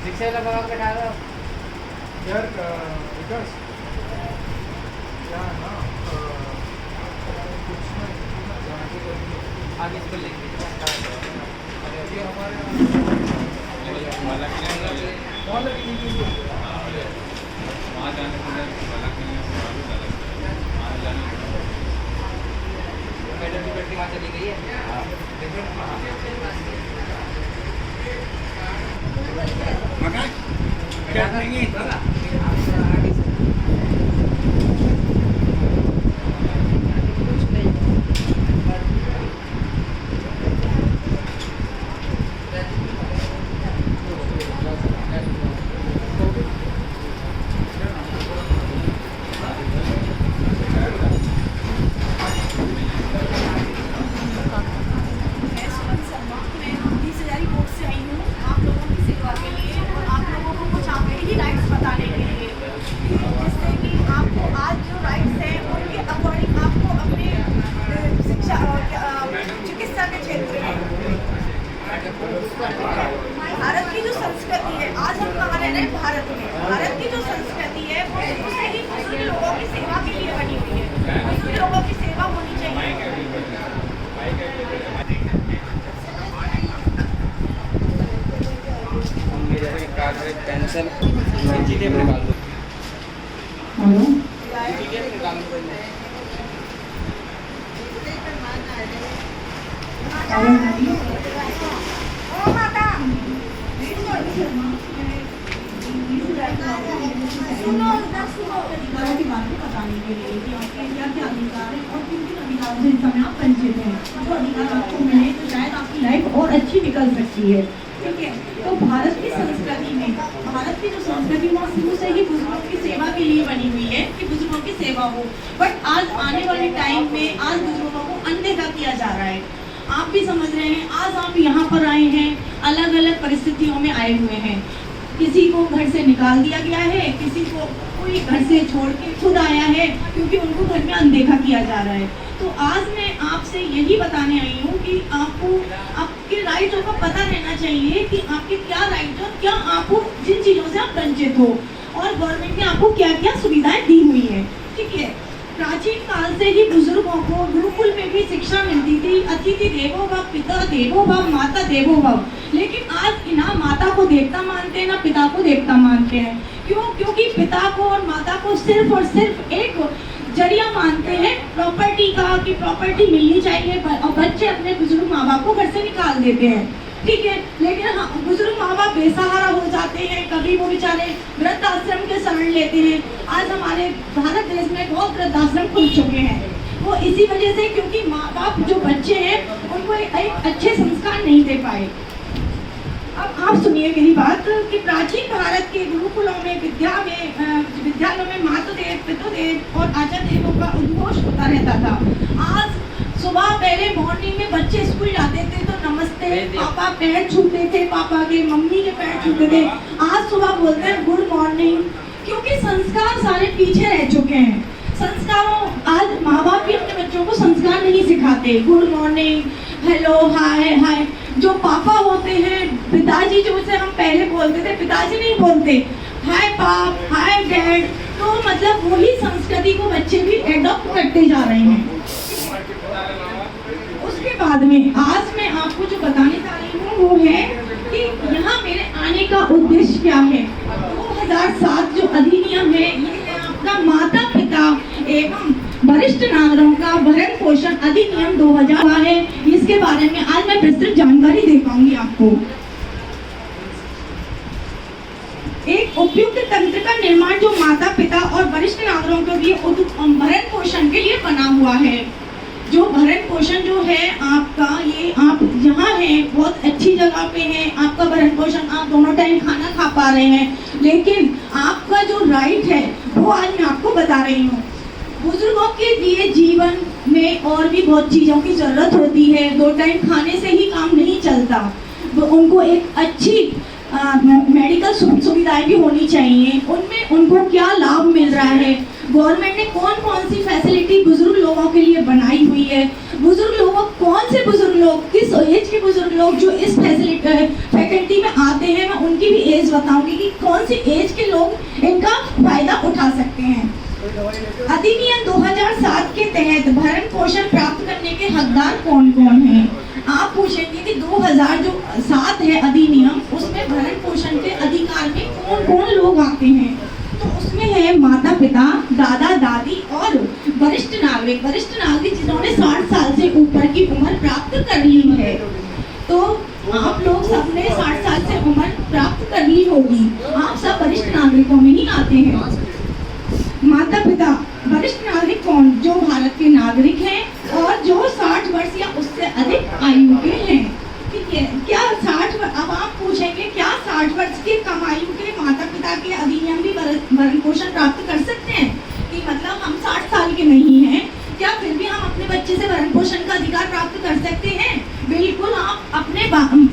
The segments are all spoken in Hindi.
रिक्शा लगा के उठा दो यार विकास क्या है ना कुछ ना जाने के आगे इसको लेके ये हमारे वहाँ जाने के लिए वाला के लिए वहाँ जाने मैडम की बैटरी वहाँ चली गई है। क्या करेंगे भारत की जो संस्कृति है, आज हम कहाँ रह रहे हैं, भारत में। भारत की जो संस्कृति है वो शुरू से ही बुजुर्ग लोगों की सेवा के लिए बनी हुई है। बुजुर्ग लोगों की सेवा होनी चाहिए। पेंसिल निकाल दो। हेलो बताने के लिए कि आपके क्या क्या अधिकार है और किन किन अधिकारों से इस समय आप वंचित हैं। जो अधिकार आपको मिले तो शायद आपकी लाइफ और अच्छी निकल सकती है। ठीक है, तो भारत की संस्कृति में, भारत की जो संस्कृति वो शुरू से ही बुजुर्गों की सेवा के लिए बनी हुई है कि बुजुर्गों की सेवा हो। बट आज आने वाले टाइम में आज बुजुर्गों को अनदेखा किया जा रहा है। आप भी समझ रहे हैं, आज आप यहाँ पर आए हैं, अलग अलग परिस्थितियों में आए हुए हैं। किसी को घर से निकाल दिया गया है, किसी को कोई घर से छोड़ के खुद आया है क्योंकि उनको घर में अनदेखा किया जा रहा है। तो आज मैं आपसे यही बताने आई हूँ कि आपको आपके राइटों का पता रहना चाहिए कि आपके क्या राइट और क्या आपको जिन चीज़ों से आप वंचित हो और गवर्नमेंट ने आपको क्या क्या सुविधाएं दी हुई है। ठीक है, प्राचीन काल से ही बुजुर्गों को गुरुकुल में भी शिक्षा मिलती थी। अतिथि देवो भव, पिता देवो भव, माता देवो भव। लेकिन आज ना माता को देवता मानते हैं ना पिता को देवता मानते हैं। क्यों? क्योंकि पिता को और माता को सिर्फ और सिर्फ एक जरिया मानते हैं प्रॉपर्टी का, कि प्रॉपर्टी मिलनी चाहिए, और बच्चे अपने बुजुर्ग माँ बाप को घर से निकाल देते हैं। ठीक है, लेकिन हाँ, बुजुर्ग माँ बाप बेसहारा हो जाते हैं, कभी वो बेचारे वृद्धाश्रम के शरण लेते हैं। आज हमारे भारत देश में बहुत वृद्धाश्रम खुल चुके हैं। वो इसी वजह से क्योंकि माँ बाप जो बच्चे हैं उनको एक अच्छे संस्कार नहीं दे पाए। अब आप सुनिए मेरी बात कि प्राचीन भारत के गुरुकुलों में विद्यालयों में मातृदेव, पितृदेव और आचार्य देवों का उद्घोष होता रहता था। आज सुबह पहले मॉर्निंग में बच्चे स्कूल जाते थे तो नमस्ते पापा पैर छूते थे, पापा के मम्मी के पैर छूते थे। आज सुबह बोलते हैं गुड मॉर्निंग, क्योंकि संस्कार सारे पीछे रह चुके हैं। संस्कारों, आज माँ बाप भी अपने बच्चों को संस्कार नहीं सिखाते। गुड मॉर्निंग, हेलो, हाय हाय। जो पापा होते हैं, पिताजी, जो उसे हम पहले बोलते थे, पिताजी नहीं बोलते, हाय पाप, हाय डैड। तो मतलब वही संस्कृति को बच्चे भी एडॉप्ट करते जा रहे हैं। उसके बाद में आज मैं आपको जो बताने जा रही हूँ वो है कि यहाँ मेरे आने का उद्देश्य क्या है। 2007 जो अधिनियम है ये है आपका माता पिता एवं वरिष्ठ नागरिकों का भरण पोषण अधिनियम 2000 है। इसके बारे में आज मैं विस्तृत जानकारी दे पाऊंगी आपको। एक उपयुक्त तंत्र का निर्माण जो माता पिता और वरिष्ठ नागरिकों के लिए भरण पोषण के लिए बना हुआ है। जो भरण पोषण जो है आपका, ये आप यहाँ हैं, बहुत अच्छी जगह पे हैं, आपका भरण पोषण, आप दोनों टाइम खाना खा पा रहे हैं, लेकिन आपका जो राइट है वो आज मैं आपको बता रही हूँ। बुजुर्गों के लिए जीवन में और भी बहुत चीज़ों की ज़रूरत होती है। 2 टाइम खाने से ही काम नहीं चलता, उनको एक अच्छी मेडिकल सुविधाएं भी होनी चाहिए। उनमें उनको क्या लाभ मिल रहा है, गवर्नमेंट ने कौन कौन सी फैसिलिटी बुजुर्ग लोगों के लिए बनाई हुई है, बुजुर्ग लोगों, कौन से बुजुर्ग लोग, किस एज के बुजुर्ग लोग जो इस फैकल्टी में आते हैं, मैं उनकी भी एज एजेस बताऊंगी कि कौन सी एज के लोग इनका फायदा उठा सकते हैं। अधिनियम 2007 के तहत भरण पोषण प्राप्त करने के हकदार कौन कौन हैं? आप पूछेंगे कि 2007 है अधिनियम, उसमें भरण पोषण के अधिकार में कौन कौन लोग आते हैं? तो उसमें है माता पिता, दादा दादी और वरिष्ठ नागरिक। वरिष्ठ नागरिक जिन्होंने 60 साल से ऊपर की उम्र प्राप्त कर ली है। तो आप लोग सबने 60 साल से उम्र प्राप्त कर ली होगी, आप सब वरिष्ठ नागरिकों में ही आते हैं। माता पिता वरिष्ठ नागरिक कौन? जो भारत के नागरिक हैं और जो 60 वर्ष या उससे अधिक आयु के हैं। ठीक है, क्या 60? अब आप पूछेंगे क्या 60 वर्ष के कम आयु के माता पिता के अधिनियम भी भरण पोषण प्राप्त कर सकते हैं? कि मतलब हम 60 साल के नहीं हैं, क्या फिर भी हम अपने बच्चे से भरण पोषण का अधिकार प्राप्त कर सकते हैं? बिल्कुल, आप अपने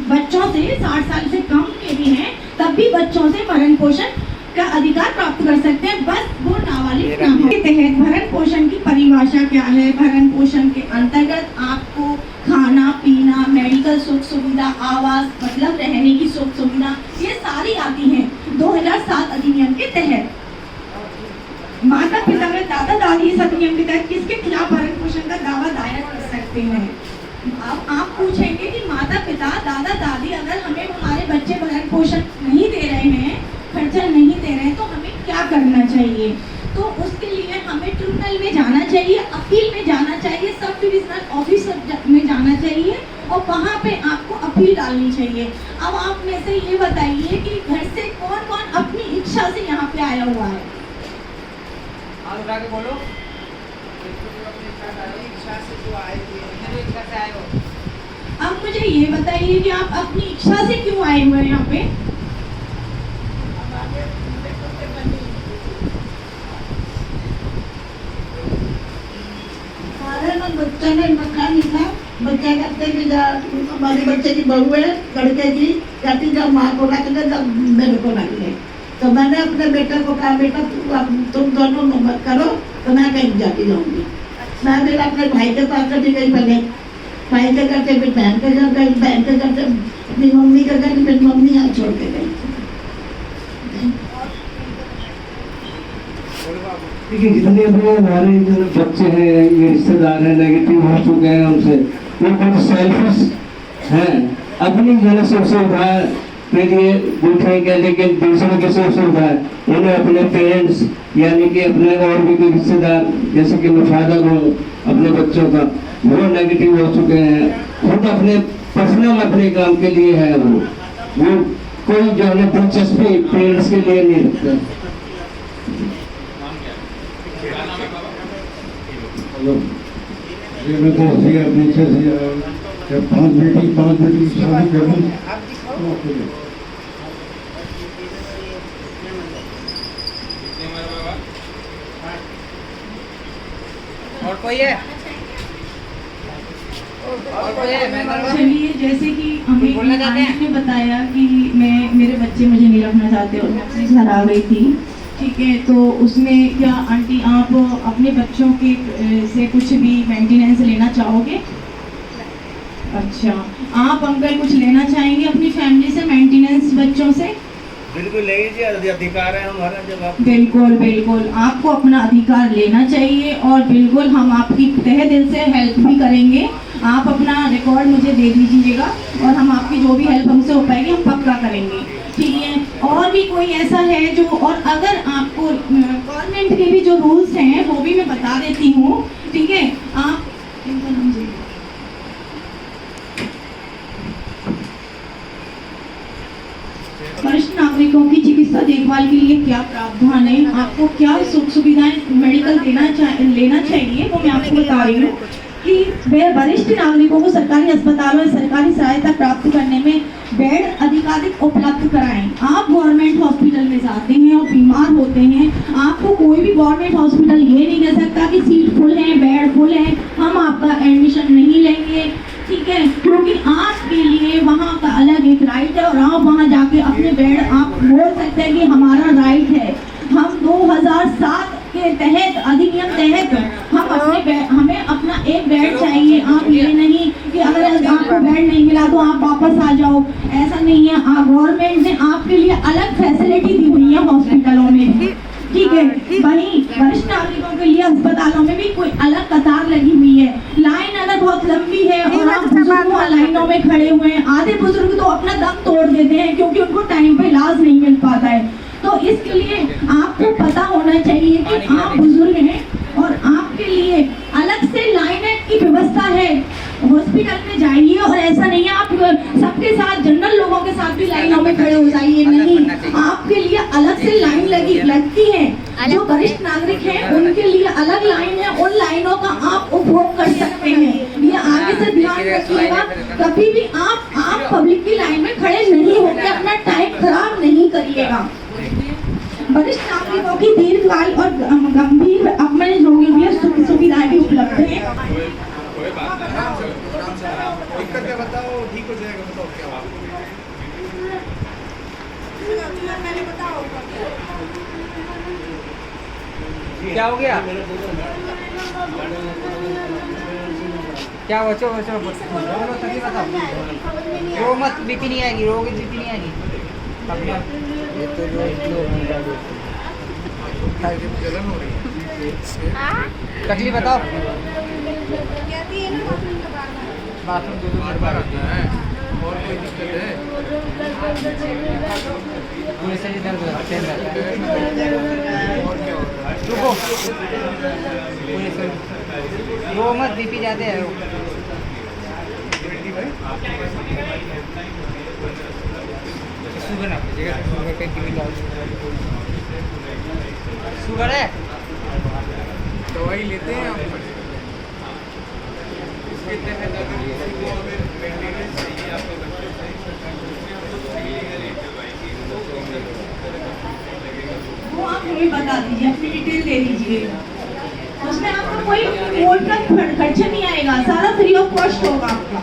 बच्चों से 60 साल से कम के भी हैं तब भी बच्चों से भरण पोषण का अधिकार प्राप्त कर सकते हैं, बस वो नाबालिग ना हो। के तहत भरण पोषण की परिभाषा क्या है? भरण पोषण के अंतर्गत आपको खाना पीना, मेडिकल सुख सुविधा, आवास मतलब रहने की सुख सुविधा, ये सारी आती हैं 2007 अधिनियम के तहत। माता पिता में दादा दादी इस अधिनियम के तहत किसके खिलाफ भरण पोषण का दावा दायर कर सकते हैं? अब आप पूछेंगे कि माता पिता दादा दादी अगर हमें हमारे बच्चे भरण पोषण नहीं दे रहे हैं, खर्चा नहीं दे रहे हैं, तो हमें क्या करना चाहिए? तो उसके लिए हमें ट्रिब्यूनल में जाना चाहिए, अपील में जाना चाहिए, सब डिविजनल ऑफिस में जाना चाहिए और वहाँ पे आपको अपील डालनी चाहिए। अब आप में से ये बताइए कि घर से कौन कौन अपनी इच्छा से यहाँ पे आया हुआ है? हाथ उठा के बोलो। इच्छा से जो आए हुए इच्छा से आए हो। अब मुझे ये बताइए कि आप अपनी इच्छा से क्यों आए हुए हैं यहाँ पे? बच्चा ने मकान मिला, बच्चा कहते कि हमारे बच्चे की बहू है लड़के की, कहती जब माँ को रख ले जब मेरे को रख ले। तो मैंने अपने बेटे को कहा बेटा तुम दोनों मत करो, तो मैं कहीं जाती जाऊँगी। मैं मेरा अपने भाई के पास चली गई, पहले भाई के घर से फिर बहन के घर गई, बहन के घर से अपनी मम्मी के घर, फिर मम्मी यहाँ छोड़ के गई। देखिए जितने भी हमारे जो बच्चे हैं, ये रिश्तेदार हैं, नेगेटिव हो चुके हैं उनसे, वो बहुत सेल्फिश हैं, अपनी जो है सुख सुविधा के लिए उठेंगे, लेकिन दूसरों की सुख सुविधा उन्हें अपने पेरेंट्स यानी कि अपने और भी कोई रिश्तेदार जैसे कि फादर हो अपने बच्चों का, वो नेगेटिव हो चुके हैं। खुद अपने पर्सनल अपने काम के लिए है, वो कोई जो है दिलचस्पी पेरेंट्स के लिए नहीं रखते। मैं तो पीछे से 5 बेटी की शादी कर दी। और कोई है? और कोई है? चलिए, जैसे कि हमें आंटी ने बताया कि मेरे बच्चे मुझे नहीं रखना चाहते और मैं अपने घर आ गई थी। ठीक है, तो उसमें क्या आंटी आप अपने बच्चों के से कुछ भी मेंटेनेंस लेना चाहोगे? अच्छा, आप अंकल कुछ लेना चाहेंगे अपनी फैमिली से मेंटेनेंस बच्चों से? बिल्कुल ले लीजिए, अधिकार है हमारा। जब आप बिल्कुल बिल्कुल आपको अपना अधिकार लेना चाहिए और बिल्कुल हम आपकी तहे दिल से हेल्प भी करेंगे। आप अपना रिकॉर्ड मुझे दे दीजिएगा और हम आपकी जो भी हेल्प हमसे हो पाएगी हम पक्का करेंगे। ठीक है, और भी कोई ऐसा है जो, और अगर आपको गवर्नमेंट के भी जो रूल्स हैं वो भी मैं बता देती हूँ। ठीक है, आप इनका नाम दीजिए। वरिष्ठ नागरिकों की चिकित्सा देखभाल के लिए क्या प्रावधान है, आपको क्या सुख सुविधाएं मेडिकल लेना चाहिए, वो मैं आपको बता रही हूँ कि वरिष्ठ नागरिकों को सरकारी अस्पतालों में सरकारी सहायता प्राप्त करने में बेड अधिकाधिक उपलब्ध कराएं। आप गवर्नमेंट हॉस्पिटल में जाते हैं और बीमार होते हैं, आपको कोई भी गवर्नमेंट हॉस्पिटल ये नहीं कह सकता कि सीट फुल है, बेड फुल है, हम आपका एडमिशन नहीं लेंगे। ठीक है, क्योंकि आपके लिए वहाँ का अलग एक राइट है और आप वहाँ जाके अपने बेड आप बोल सकते हैं कि हमारा राइट है। हम 2007 के तहत अधिनियम तहत हम अपने हमें अपना एक बेड चाहिए। आप ये नहीं कि अगर आपको बेड नहीं मिला तो आप वापस आ जाओ, ऐसा नहीं लिए गवर्नमेंट ने आपके लिए अलग फैसिलिटी दी हुई है हॉस्पिटलों में, ठीक है। वहीं वरिष्ठ नागरिकों के लिए अस्पतालों में भी कोई अलग कतार लगी हुई है। लाइन अगर बहुत लंबी है और आप बुजुर्ग लाइनों में खड़े हुए हैं, आधे बुजुर्ग तो अपना दम तोड़ देते हैं क्योंकि उनको टाइम पे इलाज नहीं मिल पाता है। तो इसके लिए आपको पता होना चाहिए कि आप बुजुर्ग हैं और आपके लिए अलग से लाइन की व्यवस्था है। हॉस्पिटल में जाइए और ऐसा नहीं है आप सबके साथ जनरल लोगों के साथ भी लाइनों में खड़े हो जाइए, नहीं, आपके लिए अलग से लाइन लगती है। जो वरिष्ठ नागरिक हैं उनके लिए अलग लाइन है, उन लाइनों का आप उपभोग कर सकते हैं। ये आगे से ध्यान रखिएगा, कभी भी आप पब्लिक की लाइन में खड़े नहीं होकर अपना टाइम खराब नहीं करिएगा। वरिष्ठ नागरिकों की दीर्घकाल और गंभीर अपने रोगियों की सुख सुविधाएं भी उपलब्ध है। कोई बात नहीं, आराम से दिक्कत क्या बताओ, ठीक हो जाएगा, बताओ क्या बात क्या हो गया? क्या हो? चलो तभी बताओ। रो मत, बीपी नहीं आएगी, रोगी बीपी नहीं आएगी। ये तो जलन हो रही है। तकलीफ बताओ। बाथरूम बार आता है और कोई दिक्कत है? पूरे शरीर दर्द रहता है। और क्या होता है? रुको, पूरे शरीर रो मत, बीपी जाते हैं। शुगर ना कीजिएगा, शुगर पे शुगर है, दवाई लेते हैं आप? इसके तहत अगर किसी को अगर मेंटेनेंस चाहिए आपको बच्चों वो आप हमें बता दीजिए, अपनी डिटेल दे दीजिए। उसमें आपका कोई कोर्ट का खर्चा नहीं आएगा, सारा फ्री ऑफ कॉस्ट होगा आपका।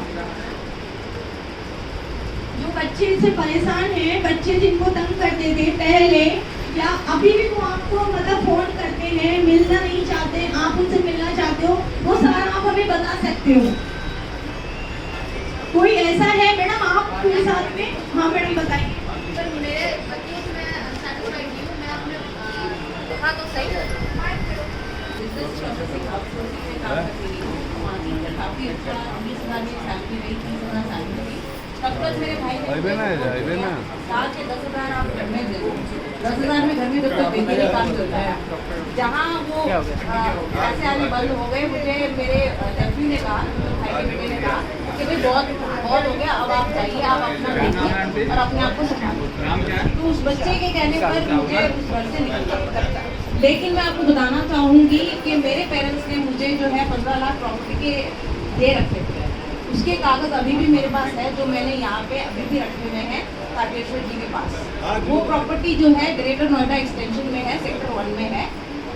जो बच्चे से परेशान हैं, बच्चे जिनको तंग करते थे पहले या अभी भी वो आपको मतलब फोन करते हैं, मिलना नहीं चाहते, आप उनसे मिलना चाहते हो, वो सारा आप हमें बता सकते हो। कोई ऐसा है मैडम आपके साथ में? हाँ मैडम बताइए। सर मेरे बच्चों से मैं सैटिस्फाइड नहीं हूँ। मैं अपने कहा तो सही काफ़ी अच्छा 20,000 में सैलरी रही, 30,000 सैलरी रही। तब तक मेरे भाई ने साल के 10,000 आप घर में दे दो, 10,000 में घर में जब तक बेटी नहीं काम चलता है। जहाँ वो पैसे आने बंद हो गए, मुझे मेरे नेफ्यू ने कहा, भाई के बेटे ने कहा कि भाई बहुत हो गया, अब आप जाइए, आप अपना देखिए और अपने आप को संभालिए। तो उस बच्चे के कहने पर मुझे उस घर से निकलना पड़ता। लेकिन मैं आपको बताना चाहूँगी कि मेरे पेरेंट्स ने मुझे जो है 15 लाख प्रॉपर्टी के दे रखे थे। उसके कागज़ अभी भी मेरे पास है, जो मैंने यहाँ पे अभी भी रखे हुए हैं तारकेश्वर जी के पास। वो प्रॉपर्टी जो है ग्रेटर नोएडा एक्सटेंशन में है, सेक्टर 1 में है।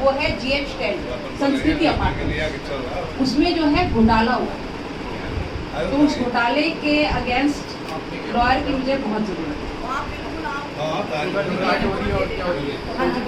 वो है GH10 संस्कृति अपार्टमेंट। उसमें जो है घोटाला हुआ, तो उस घोटाले के अगेंस्ट लॉयर की मुझे बहुत जरूरत है। हाँ जी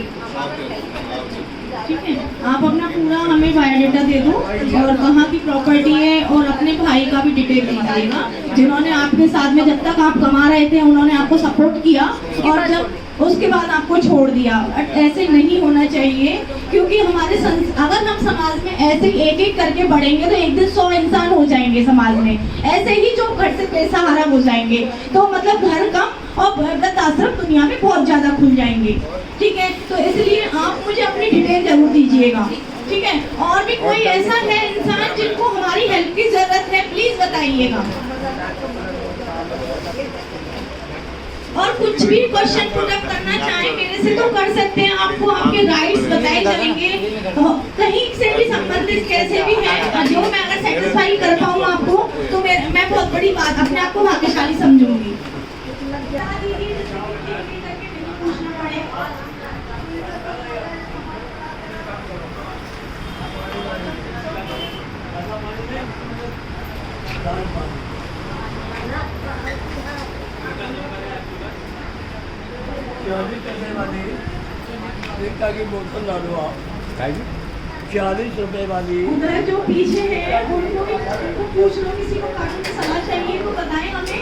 ठीक है, आप अपना पूरा हमें बायोडाटा दे दो और कहाँ की प्रॉपर्टी है और अपने भाई का भी डिटेल दीजिएगा, जिन्होंने आपके साथ में जब तक आप कमा रहे थे उन्होंने आपको सपोर्ट किया और जब उसके बाद आपको छोड़ दिया। ऐसे नहीं होना चाहिए, क्योंकि हमारे अगर हम समाज में ऐसे एक एक करके बढ़ेंगे तो एक दिन 100 इंसान हो जाएंगे समाज में, ऐसे ही जो घर से बेसहारा हो जाएंगे। तो मतलब घर कम और वृद्ध आश्रम दुनिया में बहुत ज़्यादा खुल जाएंगे। ठीक है, तो इसलिए आप मुझे अपनी डिटेल जरूर दीजिएगा। ठीक है, और भी कोई ऐसा है इंसान जिनको हमारी हेल्प की जरूरत है, प्लीज बताइएगा। और कुछ भी क्वेश्चन पुट अप करना चाहें मेरे से तो कर सकते हैं, आपको आपके राइट्स बताए जाएंगे, कहीं से भी संबंधित कैसे भी है, जो मैं अगर सेटिस्फाई कर पाऊँ आपको तो मैं बहुत बड़ी बात अपने आप को भाग्यशाली समझूंगी। बोतल ला लो आप, 40 रुपए वाली। उधर जो पीछे है उनको भी पूछ लो, किसी को कानूनी सलाह चाहिए तो बताएं हमें।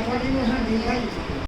मोटिवेशन ठीक है